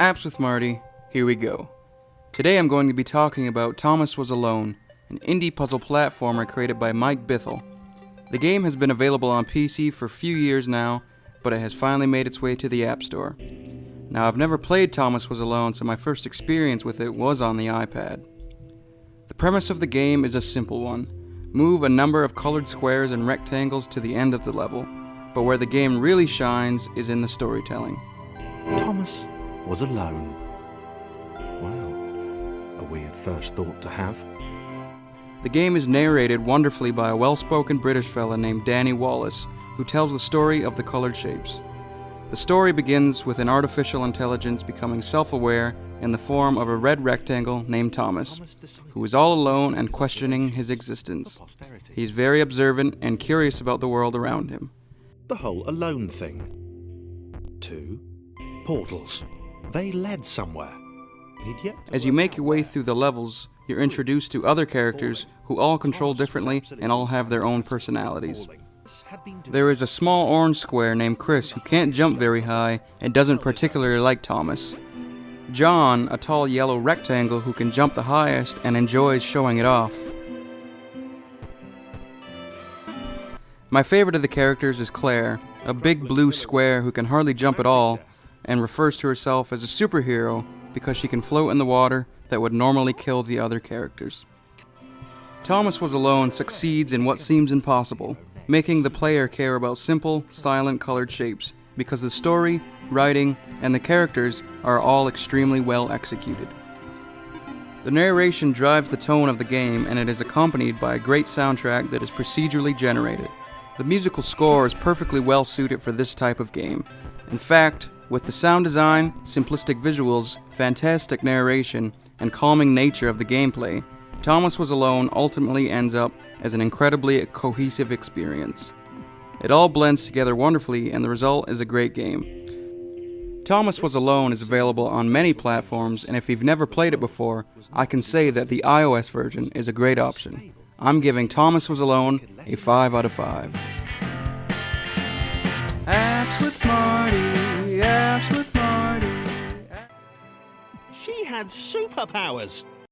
Apps with Marty, here we go. Today I'm going to be talking about Thomas Was Alone, an indie puzzle platformer created by Mike Bithell. The game has been available on PC for a few years now, but it has finally made its way to the App Store. Now, I've never played Thomas Was Alone, so my first experience with it was on the iPad. The premise of the game is a simple one. Move a number of colored squares and rectangles to the end of the level, but where the game really shines is in the storytelling. Thomas was alone. Wow, a weird first thought to have. The game is narrated wonderfully by a well-spoken British fella named Danny Wallace, who tells the story of the colored shapes. The story begins with an artificial intelligence becoming self-aware in the form of a red rectangle named Thomas, who is all alone and questioning his existence. He's very observant and curious about the world around him. The whole alone thing. 2 portals. They led somewhere. As you make your way through the levels, you're introduced to other characters who all control differently and all have their own personalities. There is a small orange square named Chris who can't jump very high and doesn't particularly like Thomas. John, a tall yellow rectangle who can jump the highest and enjoys showing it off. My favorite of the characters is Claire, a big blue square who can hardly jump at all and refers to herself as a superhero because she can float in the water that would normally kill the other characters. Thomas Was Alone succeeds in what seems impossible, making the player care about simple, silent colored shapes because the story, writing, and the characters are all extremely well executed. The narration drives the tone of the game, and it is accompanied by a great soundtrack that is procedurally generated. The musical score is perfectly well suited for this type of game. In fact, with the sound design, simplistic visuals, fantastic narration, and calming nature of the gameplay, Thomas Was Alone ultimately ends up as an incredibly cohesive experience. It all blends together wonderfully, and the result is a great game. Thomas Was Alone is available on many platforms, and if you've never played it before, I can say that the iOS version is a great option. I'm giving Thomas Was Alone a 5 out of 5. Apps with Marty, Apps with Marty. She had superpowers.